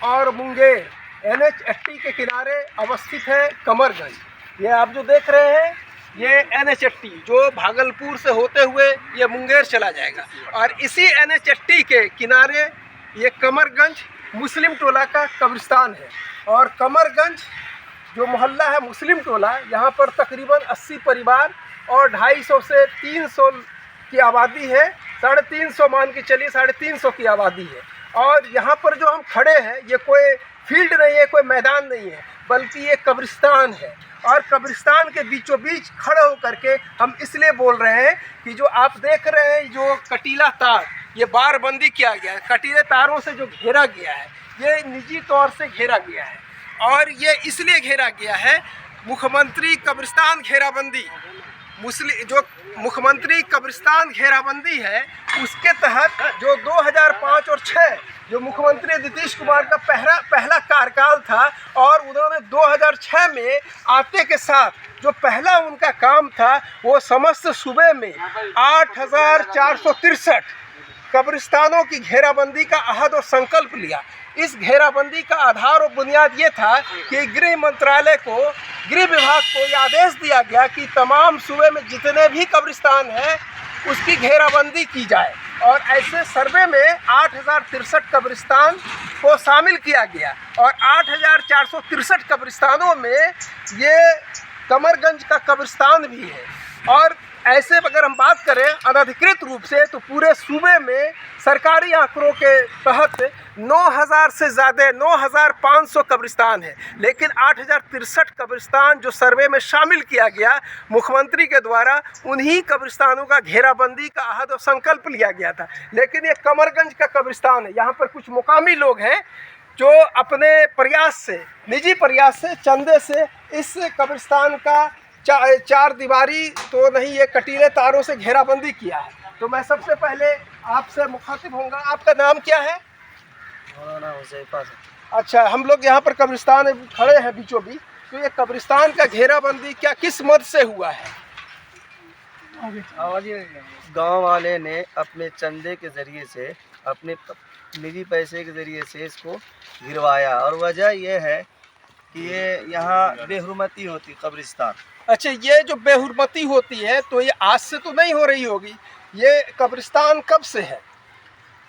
और मुंगेर NH80 के किनारे अवस्थित है कमरगंज। ये आप जो देख रहे हैं ये NH80 जो भागलपुर से होते हुए ये मुंगेर चला जाएगा, और इसी NH80 के किनारे ये कमरगंज मुस्लिम टोला का कब्रिस्तान है। और कमरगंज जो मोहल्ला है मुस्लिम टोला, यहाँ पर तकरीबन 80 परिवार और 250 से 300 की आबादी है। 350 मान के चलिए 350 की आबादी है। और यहाँ पर जो हम खड़े हैं ये कोई फील्ड नहीं है, कोई मैदान नहीं है, बल्कि ये कब्रिस्तान है। और कब्रिस्तान के बीचों बीच खड़े होकर के हम इसलिए बोल रहे हैं कि जो आप देख रहे हैं जो कटीला तार, ये बारबंदी किया गया है, कटीले तारों से जो घेरा गया है, ये निजी तौर से घेरा गया है। और ये इसलिए घेरा गया है, मुख्यमंत्री कब्रिस्तान घेराबंदी जो मुख्यमंत्री कब्रिस्तान घेराबंदी है उसके तहत जो 2005 और 6 जो मुख्यमंत्री नीतीश कुमार का पहला कार्यकाल था, और उन्होंने 2006 में आते के साथ जो पहला उनका काम था वो समस्त सूबे में 8,463 कब्रिस्तानों की घेराबंदी का अहद और संकल्प लिया। इस घेराबंदी का आधार और बुनियाद ये था कि गृह मंत्रालय को, गृह विभाग को ये आदेश दिया गया कि तमाम सूबे में जितने भी कब्रिस्तान हैं उसकी घेराबंदी की जाए। और ऐसे सर्वे में 8,063 कब्रिस्तान को शामिल किया गया, और 8,463 कब्रिस्तानों में ये कमरगंज का कब्रिस्तान भी है। और ऐसे अगर हम बात करें अनधिकृत रूप से तो पूरे सूबे में सरकारी आंकड़ों के तहत 9,000 से ज़्यादा 9,500 कब्रिस्तान है, लेकिन 8,063 कब्रिस्तान जो सर्वे में शामिल किया गया मुख्यमंत्री के द्वारा, उन्हीं कब्रिस्तानों का घेराबंदी का अहद और संकल्प लिया गया था। लेकिन ये कमरगंज का कब्रिस्तान है, यहाँ पर कुछ मुकामी लोग हैं जो अपने प्रयास से, निजी प्रयास से, चंदे से इस कब्रिस्तान का चार दीवारी तो नहीं, ये कटीले तारों से घेराबंदी किया है। तो मैं सबसे पहले आपसे मुखातिब होऊंगा, आपका नाम क्या है? अच्छा, हम लोग यहाँ पर कब्रिस्तान खड़े हैं बीचों बीच, तो ये कब्रिस्तान का घेराबंदी क्या किस मद से हुआ है? गांव वाले ने अपने चंदे के जरिए से, अपने निजी पैसे के जरिए से इसको गिरवाया, और वजह यह है कि ये यहाँ बेहुरमती होती कब्रिस्तान। अच्छा, ये जो बेहुरमती होती है तो ये आज से तो नहीं हो रही होगी, ये कब्रिस्तान कब से है?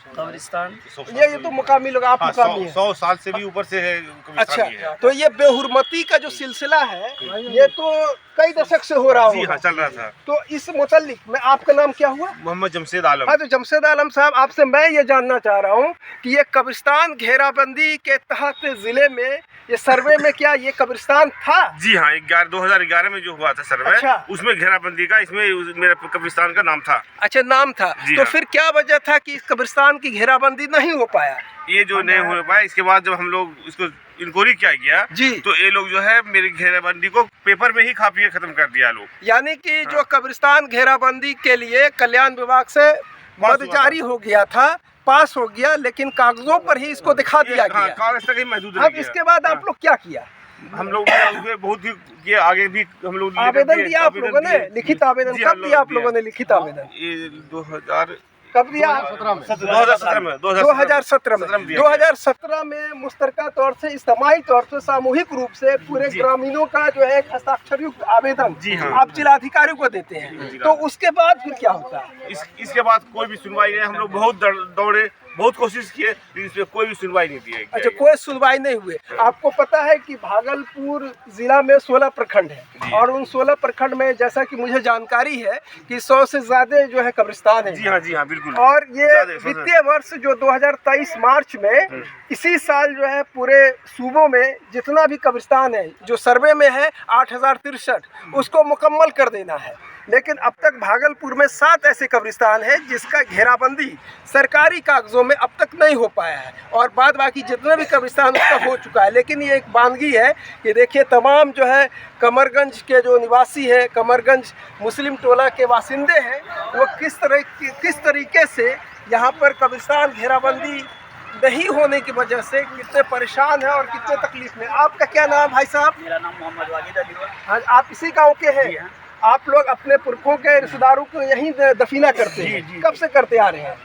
कब्रिस्तान ये तो मुकामी लोग, आप मुकामी हैं। 100 साल से भी ऊपर से है। अच्छा, तो ये बेहुरमती का जो सिलसिला है ये तो कई दशक से हो रहा होगा। हाँ, चल रहा था। तो इस मुतल्लिक में आपका नाम क्या हुआ? मोहम्मद जमशेद आलम। हाँ, तो जमशेद आलम साहब, आपसे मैं ये जानना चाह रहा हूँ कि ये कब्रिस्तान घेराबंदी के तहत जिले में ये सर्वे में क्या ये कब्रिस्तान था? जी हाँ, 2011 में जो हुआ था सर्वे, अच्छा। उसमें घेराबंदी का, इसमें मेरा कब्रिस्तान का नाम था। अच्छा, नाम था। तो हाँ। फिर क्या वजह था कि इस कब्रिस्तान की घेराबंदी नहीं हो पाया? ये जो नहीं हो पाया, इसके बाद जब हम लोग इसको इंक्वायरी किया गया जी, तो ये लोग जो है मेरी घेराबंदी को पेपर में ही कापी के खत्म कर दिया लोग। यानी कि जो कब्रिस्तान घेराबंदी के लिए कल्याण विभाग से मद जारी हो गया था, पास हो गया, लेकिन कागजों पर ही इसको दिखा दिया गया। कागज तक ही महदूद। अब इसके बाद आप लोग क्या किया? हम लोग बहुत ही ये आगे भी हम लोग आवेदन दिया आप लोगों ने, लिखित आवेदन कब दिया आप लोगों ने लिखित आवेदन? ये 2000 कब दिया? 2017 में। 2017 में मुश्तरका तौर से, इज्तिमाई तौर से, सामूहिक रूप से पूरे ग्रामीणों का जो है हस्ताक्षरयुक्त आवेदन आप जिलाधिकारी को देते हैं। तो उसके बाद फिर क्या होता है? इसके बाद कोई भी सुनवाई नहीं। हम लोग बहुत दौड़े, बहुत कोशिश किए, लेकिन इसमें कोई भी सुनवाई नहीं दी। अच्छा, कोई सुनवाई नहीं हुए। आपको पता है कि भागलपुर जिला में 16 प्रखंड है, और उन 16 प्रखंड में जैसा कि मुझे जानकारी है कि 100 से ज्यादा जो है कब्रिस्तान है। जी हाँ, जी हाँ, बिल्कुल। और ये वित्तीय वर्ष जो 2023 मार्च में, इसी साल जो है पूरे सूबों में जितना भी कब्रिस्तान है जो सर्वे में है 8,063, उसको मुकम्मल कर देना है। लेकिन अब तक भागलपुर में 7 ऐसे कब्रिस्तान हैं जिसका घेराबंदी सरकारी कागजों में अब तक नहीं हो पाया है, और बाद बाकी जितने भी कब्रिस्तान उसका हो चुका है। लेकिन ये एक बानगी है कि देखिए तमाम जो है कमरगंज के जो निवासी है, कमरगंज मुस्लिम टोला के वासिंदे हैं, वो किस तरीके से यहाँ पर कब्रिस्तान घेराबंदी नहीं होने की वजह से कितने परेशान हैं और कितने तकलीफ में। आपका क्या नाम भाई साहब? मेरा नाम मोहम्मद वाजिद अली है। हाँ, आप इसी गाँव के हैं? आप लोग अपने पुरखों के रिश्तेदारों को यहीं दफीना करते हैं? कब से करते आ रहे हैं?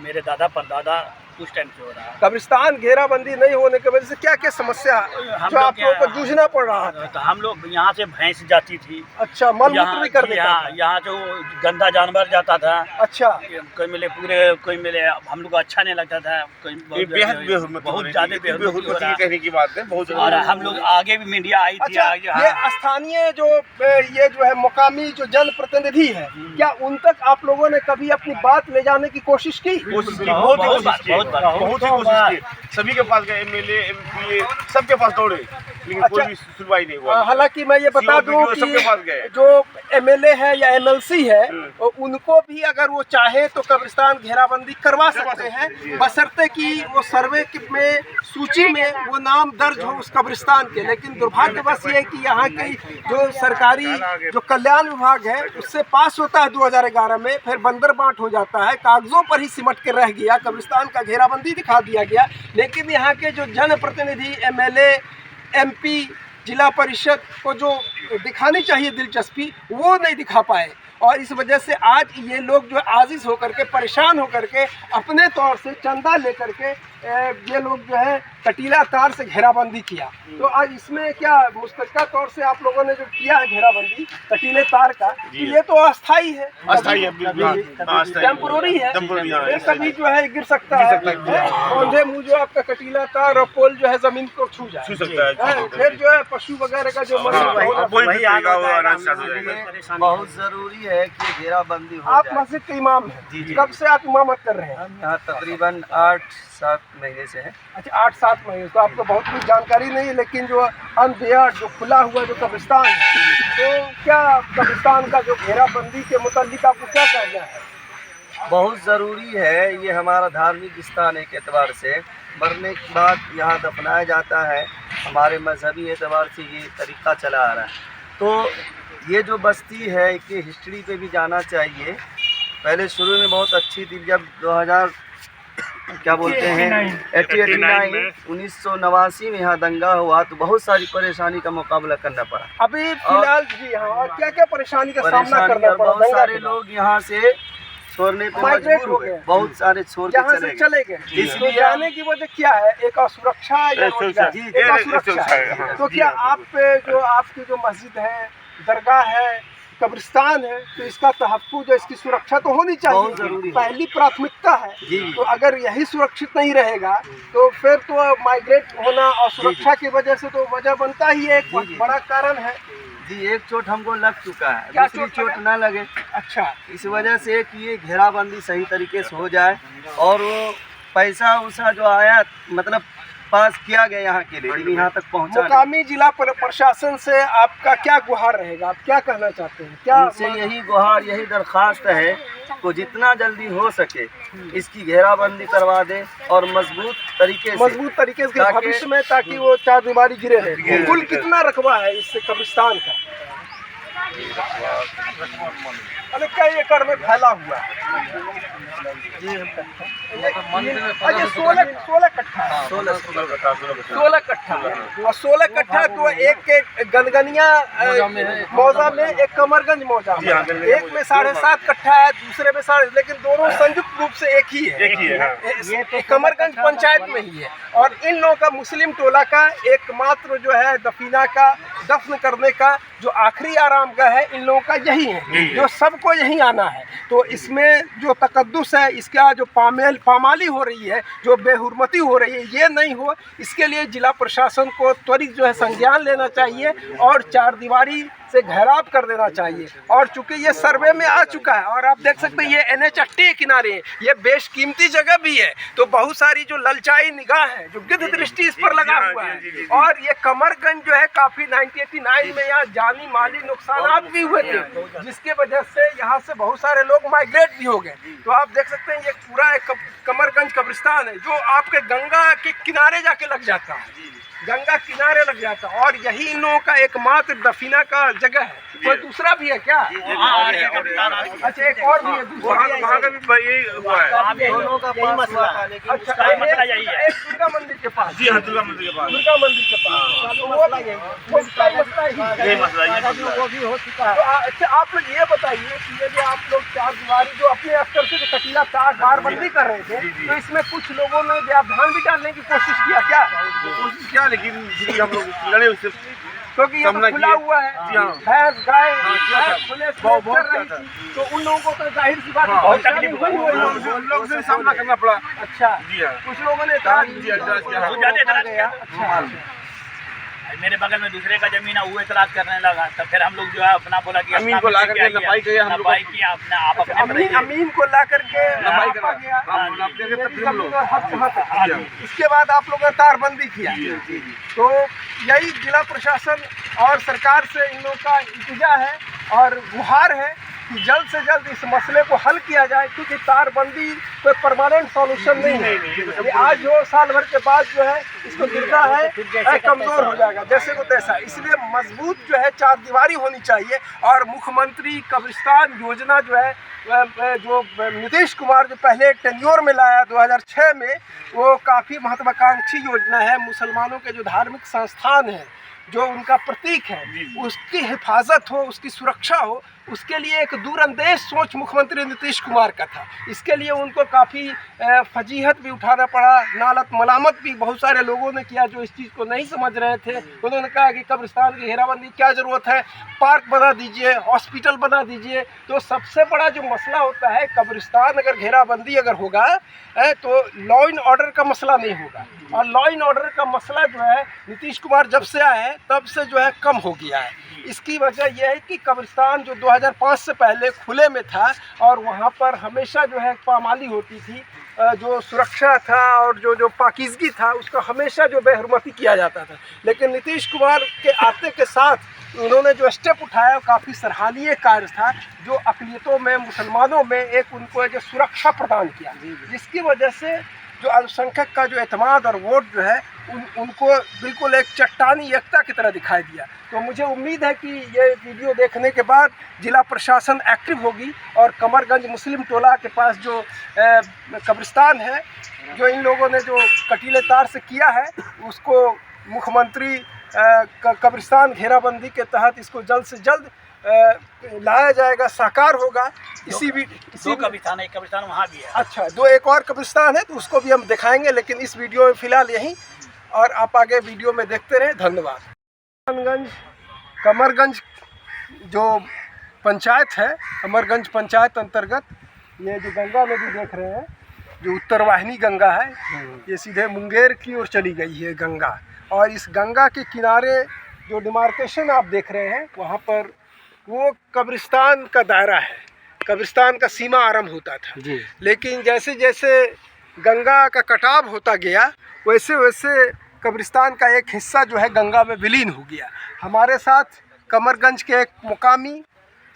मेरे दादा परदादा कुछ टाइम से हो रहा है। कब्रिस्तान घेराबंदी नहीं होने की वजह से क्या क्या समस्या जो आप लोगों को जूझना पड़ रहा था? तो हम लोग यहाँ से भैंस जाती थी, अच्छा, मलमूत्र भी करने का था? यहाँ से वो गंदा जानवर जाता था। अच्छा, कोई मिले पूरे, कोई मिले, हम लोग को अच्छा नहीं लगता था। ये बेहद बेहुरमती बहुत ज्यादा बेहुरमती कहने की बात है, बहुत और हम लोग आगे भी मीडिया आई थी। अच्छा, आगे ये स्थानीय ये जो है मुकामी जो जनप्रतिनिधि है, क्या उन तक आप लोगों ने कभी अपनी बात ले जाने की कोशिश की? बहुत ही बहुत कोशिश की, सभी के पास गए, एमएलए एमपी सबके पास दौड़े, लेकिन कोई भी सुनवाई नहीं हुआ। हालांकि मैं ये बता दूं सबके पास गए। कि जो एमएलए है या एमएलसी है, उनको भी अगर वो चाहे तो कब्रिस्तान घेराबंदी करवा सकते हैं, बशर्ते कि वो सर्वे में सूची में वो नाम दर्ज हो उस कब्रिस्तान के। लेकिन दुर्भाग्यवश ये है कि यहाँ की जो सरकारी जो कल्याण विभाग है उससे पास होता है 2011 में, फिर बंदर बांट हो जाता है, कागजों पर ही सिमट के रह गया, कब्रिस्तान का घेराबंदी दिखा दिया गया। लेकिन यहाँ के जो जनप्रतिनिधि एमएलए एमपी जिला परिषद को जो दिखानी चाहिए दिलचस्पी, वो नहीं दिखा पाए। और इस वजह से आज ये लोग जो आजिज होकर के, परेशान होकर के, अपने तौर से चंदा लेकर के ये लोग जो है कटीला तार से घेराबंदी किया। तो आज इसमें क्या मुस्तक़िल तौर से आप लोगों ने जो किया है घेराबंदी कटीले तार का, तो ये तो अस्थाई है, टेम्पोररी है, ये कभी जो है गिर सकता है, औंधे मुँह जो आपका कटीला तार और पोल जो है जमीन को छू जाए, फिर जो है पशु वगैरह का जो बहुत जरूरी है कि घेराबंदी हो आप जाए। मस्जिद के इमाम हैं, कब से आप इमामत कर रहे हैं? हम यहाँ तकरीबन 8-7 महीने से हैं। अच्छा, 8-7 महीने, तो आपको बहुत कुछ जानकारी नहीं है। लेकिन जो अनबेयर्ड जो खुला हुआ जो कब्रिस्तान है, तो क्या कब्रिस्तान का जो घेराबंदी के मुतालिक आपको क्या कहना है? बहुत ज़रूरी है, ये हमारा धार्मिक स्थान है। एक एतबार से मरने के बाद यहाँ दफनाया जाता है, हमारे मजहबी एतबार से ये तरीक़ा चला आ रहा है। तो ये जो बस्ती है इसकी हिस्ट्री पे भी जाना चाहिए। पहले शुरू में बहुत अच्छी थी, जब 2000 क्या बोलते हैं 1989 में यहाँ दंगा हुआ तो बहुत सारी परेशानी का मुकाबला करना पड़ा। अभी फिलहाल जी हाँ, और क्या क्या परेशानी का सामना करना पड़ा? बहुत सारे लोग यहाँ से छोड़ने पे मजबूर हो गए, बहुत सारे छोड़ के चले गए। इसलिए जाने की वजह क्या है? एक असुरक्षा या रोजगार? एक असुरक्षा है। तो क्या आप जो आपकी जो मस्जिद है, दरगाह है, कब्रिस्तान है, तो इसका तहफ़्फ़ुज़, इसकी सुरक्षा तो होनी चाहिए, पहली प्राथमिकता है। तो अगर यही सुरक्षित नहीं रहेगा तो फिर तो माइग्रेट होना और सुरक्षा की वजह से तो वजह बनता ही है, एक बड़ा कारण है। जी, एक चोट हमको लग चुका है, क्या दूसरी चोट ना लगे। अच्छा, इस वजह से कि ये घेराबंदी सही तरीके से हो जाए और वो पैसा उसा जो आया मतलब पास किया गया यहाँ के लिए, लेकिन यहाँ तक पहुँचा। मुकामी जिला प्रशासन से आपका क्या गुहार रहेगा? आप क्या कहना चाहते हैं? क्या उनसे यही गुहार, यही दरख्वास्त है को जितना जल्दी हो सके इसकी घेराबंदी करवा दे और मजबूत तरीके से भविष्य में, ताकि वो चारदीवारी गिरे रहे। कुल कितना रकबा है इस कब्रिस्तान का? अरे कई एकड़ में फैला हुआ है। ये 16 कट्ठा, 16 कट्ठा और 16 कट्ठा तो एक गनगनिया मौजा में, एक कमरगंज मौजा में, एक में 7.5 कट्ठा है, दूसरे में 7.5, लेकिन दोनों संयुक्त रूप से एक ही है। ये कमरगंज पंचायत में ही है। और इन लोगों का मुस्लिम टोला का एकमात्र जो है दफीना का, दफन करने का जो आखिरी आरामगाह है, इन लोगों का यही है, जो सबको यहीं आना है। तो इसमें जो तकद्दुस है, इसका जो पामाली हो रही है, जो बेहुरमती हो रही है, ये नहीं हो, इसके लिए जिला प्रशासन को त्वरित जो है संज्ञान लेना चाहिए और चारदीवारी से घेराव कर देना चाहिए। और चूंकि ये सर्वे में आ चुका है और आप देख सकते हैं ये NH80 के किनारे है, ये बेशकीमती जगह भी है, तो बहुत सारी जो ललचाई निगाह है, जो गिद्ध दृष्टि इस पर लगा हुआ है। और ये कमरगंज जो है काफ़ी 1989 में यहाँ जानी माली नुकसान भी हुए थे, जिसके वजह से यहाँ से बहुत सारे लोग माइग्रेट भी हो गए। तो आप देख सकते हैं ये पूरा एक कमरगंज कब्रिस्तान है जो आपके गंगा के किनारे जाके लग जाता है, गंगा किनारे लग जाता है। और यही इन लोगों का एकमात्र दफीना का जगह है। कोई दूसरा भी है क्या? अच्छा, एक और भी है दूसरा। वहाँ का भी यही हुआ है। दोनों का पास हुआ था, लेकिन अच्छा, उसका भी मसला यही है। एक दुर्गा मंदिर के पास। जी हाँ, दुर्गा मंदिर के पास। दुर्गा मंदिर के पास तो वो भी उसका मसला ही है। यही मसला है। वो भी हो चुका तो है। अच्छा, आप लोग ये बताइए कि ये जो आप लोग चार दीवारी जो अपने स्तर से जो कटीला तार बारबंदी कर रहे थे, तो इसमें कुछ लोगों ने व्यावधान भी डालने की कोशिश किया क्या? कोशिश किया, लेकिन फिर हम लोग लड़े उससे। क्योंकि ये तो सामना खुला किए। हुआ है, जी हाँ। भैंस गाय किया था। खुले से बहुत कर रही किया था। थी, तो उन लोगों को तो जाहिर सी बात है हाँ, बहुत बहुत तकलीफ तकलीफ हुई हुई। होगी। उन लोग से सामना करना पड़ा। अच्छा, जी हाँ। कुछ लोगों ने इतराज जी, किया। इतराज किया। वो ज्यादा इतराज किया। अच्छा, मेरे बगल में दूसरे का जमीन है, वो इतराज करने लगा। तो फिर हम लोग जो है अपना बोला कि अमीन को ला करके नपाई किया, हम लोग नपाई किया, अपने आप अपने पर रहिए। अमीन को ला करके नपाई नापा करा। गया। हाँ, नापते गए तब फिर हम लोग। और हद कहाँ तक? हाँ जी। इसके बाद आप लोगों ने तारबंदी किया। जी, जी, जी। तो यही जिला प्रशासन और सरकार से इन लोगों का इल्तिजा है और गुहार है कि जल्द से जल्द इस मसले को हल किया जाए, क्योंकि तारबंदी कोई परमानेंट सॉल्यूशन नहीं है। ये आज जो साल भर के बाद जो है इसको गिरना है, कमजोर हो जाएगा जैसे को तैसा। इसलिए मजबूत जो है चार दीवारी होनी चाहिए। और मुख्यमंत्री कब्रिस्तान योजना जो है जो नीतीश कुमार जो पहले टेन्योर में लाया 2006 में, वो काफ़ी महत्वाकांक्षी योजना है। मुसलमानों के जो धार्मिक संस्थान हैं, जो उनका प्रतीक है, उसकी हिफाजत हो, उसकी सुरक्षा हो, उसके लिए एक दूरंदेश सोच मुख्यमंत्री नीतीश कुमार का था। इसके लिए उनको काफ़ी फजीहत भी उठाना पड़ा, नालत मलामत भी बहुत सारे लोगों ने किया जो इस चीज़ को नहीं समझ रहे थे। उन्होंने कहा कि कब्रिस्तान की घेराबंदी क्या ज़रूरत है, पार्क बना दीजिए, हॉस्पिटल बना दीजिए। तो सबसे बड़ा जो मसला होता है, कब्रिस्तान अगर घेराबंदी अगर होगा तो लॉ एंड ऑर्डर का मसला नहीं होगा। और लॉ एंड ऑर्डर का मसला जो है नीतीश कुमार जब से आए हैं तब से जो है कम हो गया है। इसकी वजह यह है कि कब्रिस्तान जो 2005 से पहले खुले में था और वहाँ पर हमेशा जो है पामाली होती थी, जो सुरक्षा था और जो पाकीज़गी था उसका हमेशा जो बेहरमती किया जाता था। लेकिन नीतीश कुमार के आते के साथ उन्होंने जो स्टेप उठाया काफ़ी सराहनीय कार्य था, जो अक़लियतों में, मुसलमानों में एक उनको जो सुरक्षा प्रदान किया, जिसकी वजह से जो अल्पसंख्यक का जो एतमाद और वोट जो है उनको बिल्कुल एक चट्टानी एकता की तरह दिखाई दिया। तो मुझे उम्मीद है कि ये वीडियो देखने के बाद जिला प्रशासन एक्टिव होगी और कमरगंज मुस्लिम टोला के पास जो कब्रिस्तान है, जो इन लोगों ने जो कटीले तार से किया है, उसको मुख्यमंत्री कब्रिस्तान घेराबंदी के तहत इसको जल्द से जल्द लाया जाएगा, साकार होगा। दो कब्रिस्तान है, एक कब्रिस्तान वहाँ भी है। अच्छा, दो एक और कब्रिस्तान है तो उसको भी हम दिखाएंगे, लेकिन इस वीडियो में फ़िलहाल यहीं, और आप आगे वीडियो में देखते रहें। धन्यवाद। कमरगंज जो पंचायत है, कमरगंज पंचायत अंतर्गत ये जो गंगा नदी देख रहे हैं, जो उत्तर वाहिनी गंगा है, ये सीधे मुंगेर की ओर चली गई है गंगा। और इस गंगा के किनारे जो डिमार्केशन आप देख रहे हैं, वहाँ पर वो कब्रिस्तान का दायरा है, कब्रिस्तान का सीमा आरंभ होता था जी। लेकिन जैसे जैसे गंगा का कटाव होता गया, वैसे वैसे कब्रिस्तान का एक हिस्सा जो है गंगा में विलीन हो गया। हमारे साथ कमरगंज के एक मुकामी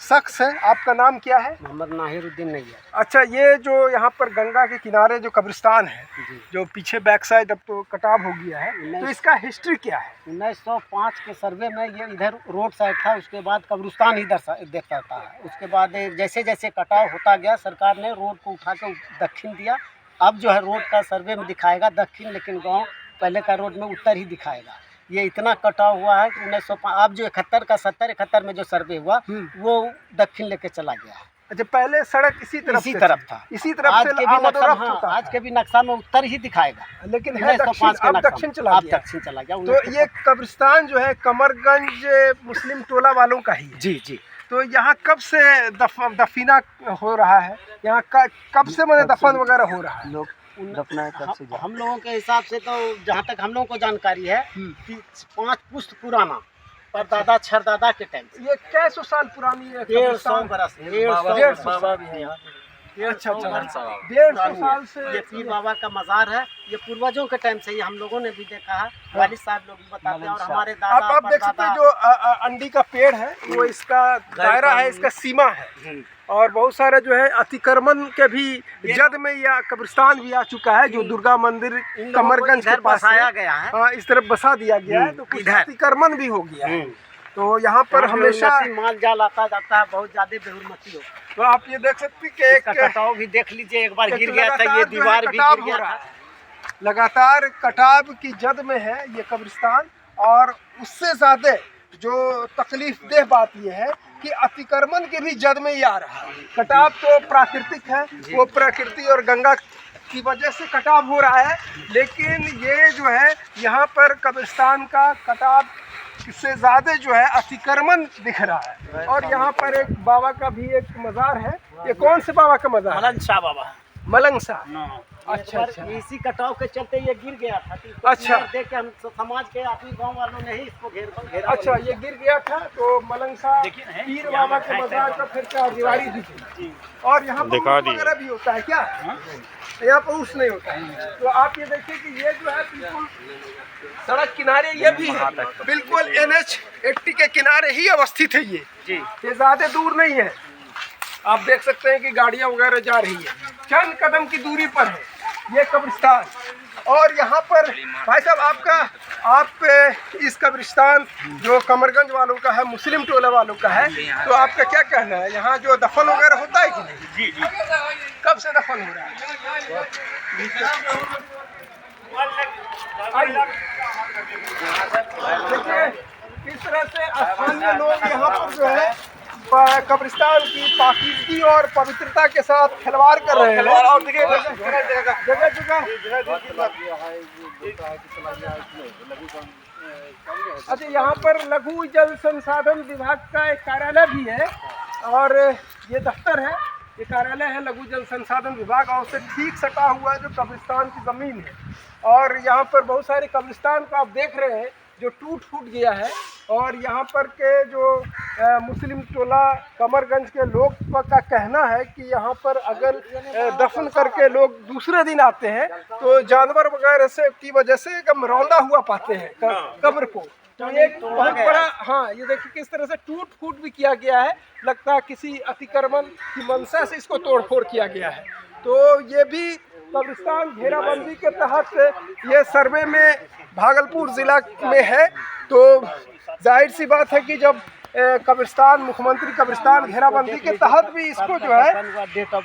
शख्स है, आपका नाम क्या है? मोहम्मद नाहिरुद्दीन नैयर। अच्छा, ये जो यहाँ पर गंगा के किनारे जो कब्रिस्तान है, जो पीछे बैक साइड अब तो कटाव हो गया है, तो इसका हिस्ट्री क्या है? 1905 के सर्वे में ये इधर रोड साइड था, उसके बाद कब्रिस्तान ही देखता था। उसके बाद जैसे जैसे कटाव होता गया, सरकार ने रोड को उठा के दक्षिण दिया। अब जो है रोड का सर्वे में दिखाएगा दक्षिण, लेकिन गाँव पहले का रोड में उत्तर ही दिखाएगा। ये इतना कटाव हुआ है कि 1905 अब जो 71 का 71 में जो सर्वे हुआ वो दक्षिण लेके चला गया। अच्छा, पहले सड़क इसी तरफ था, इसी तरफ आज से के भी नक्शा, हाँ, आज के भी नक्शा में उत्तर ही दिखाएगा, लेकिन है दक्षिण, अब दक्षिण चला गया। तो ये कब्रिस्तान जो है कमरगंज मुस्लिम टोला वालों का ही है। जी जी। तो यहाँ कब से दफीना हो रहा है? यहाँ कब से मैंने दफन वगैरह हो रहा है? लोग हम लोगों के हिसाब से तो जहाँ तक हम लोगों को जानकारी है कि 5 पुश्त पुराना, पर दादा छरदादा के टाइम से। ये कैसो साल पुरानी है? 150 बरस। 150 साल भी है यहाँ। अच्छा, 150 साल से ये पीर बाबा का मज़ार है। ये पूर्वजों के टाइम से ही हम लोगों ने भी देखा है, वालिद साहब लोग भी बताते हैं, और हमारे दादा आप देख सकते हैं जो अंडी का पेड़ है, वो इसका दायरा है, इसका सीमा है। और बहुत सारा जो है अतिक्रमण के भी जद में या कब्रिस्तान भी आ चुका है, जो दुर्गा मंदिर कमरगंज के पास बसाया गया है। हाँ, इस तरफ बसा दिया गया है, तो कुछ अतिक्रमण भी हो गया है। तो यहाँ पर हमेशा माल जाल आता जाता है, बहुत ज्यादा बेहुरमती हो। तो आप ये देख सकते हैं कि इसका कटाव भी देख लीजिए, एक बार गिर गया था, लगातार ये जो है दीवार भी कटाव गिर हो गया रहा था। है। लगातार कटाव की जद में है ये कब्रिस्तान। और उससे ज़्यादा जो तकलीफ देह बात यह है कि अतिक्रमण के भी जद में ही आ रहा है। कटाव तो प्राकृतिक है, वो प्रकृति और गंगा की वजह से कटाव हो रहा है, लेकिन ये जो है यहाँ पर कब्रिस्तान का कटाव इससे ज़्यादा जो है अतिक्रमण दिख रहा है। और यहाँ पर एक बाबा का भी एक मज़ार है। ये कौन से बाबा का मज़ार है? मलन शाह बाबा। मलंग शाह। हाँ। अच्छा अच्छा। इसी कटाव के चलते ये गिर गया था। तो अच्छा। देख के हम समाज के आदमी गांव वालों ने ही इसको घेरा। अच्छा, ये गिर गया था तो मलंग शाह देखिए ना, पीर बाबा के मज़ार का फिर क्या दीवारी थी। और यहाँ पर उर्स वगैरह भी होता है क्या? यहाँ पर उर्स नहीं होता है। तो आप ये देखिए कि ये जो है बिल्कुल सड़क किनारे ये भी है, बिल्कुल NH80 के किनारे ही अवस्थित है ये ज़्यादा दूर नहीं है। आप देख सकते हैं कि गाड़ियाँ वगैरह जा रही है, चंद कदम की दूरी पर है ये कब्रिस्तान। और यहाँ पर भाई साहब आप इस कब्रिस्तान जो कमरगंज वालों का है, मुस्लिम टोला वालों का है, तो आपका क्या कहना है? यहाँ जो दफन वगैरह होता है कि नहीं? जी जी। कब से दफन हो रहा है? देखिए किस तरह से स्थानीय लोग यहाँ पर जो है कब्रिस्तान की पाकीज़गी और पवित्रता के साथ खिलवाड़ कर रहे हैं। और देखिए जगह अच्छा, यहाँ पर लघु जल संसाधन विभाग का एक कार्यालय भी है और ये दफ्तर है, ये कार्यालय है लघु जल संसाधन विभाग। और उससे ठीक सटा हुआ जो कब्रिस्तान की ज़मीन है। और यहाँ पर बहुत सारे कब्रिस्तान को आप देख रहे हैं जो टूट फूट गया है। और यहाँ पर के जो मुस्लिम टोला कमरगंज के लोग का कहना है कि यहाँ पर अगर दफन करके लोग दूसरे दिन आते हैं तो जानवर वगैरह से की वजह से एकदम रौंदा हुआ पाते हैं कब्र को। तो एक बहुत बड़ा, हाँ ये देखिए किस तरह से टूट फूट भी किया गया है। लगता है किसी अतिक्रमण की मंशा से इसको तोड़ फोड़ किया गया है। तो ये भी कब्रिस्तान घेराबंदी के तहत ये सर्वे में भागलपुर ज़िला में है। तो जाहिर सी बात है कि जब कब्रिस्तान मुख्यमंत्री कब्रिस्तान घेराबंदी के तहत भी इसको जो है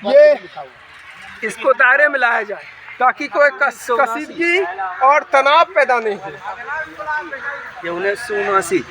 ये इसको दायरे में लाया जाए ताकि कोई कशीदगी और तनाव पैदा नहीं हो। ये 1979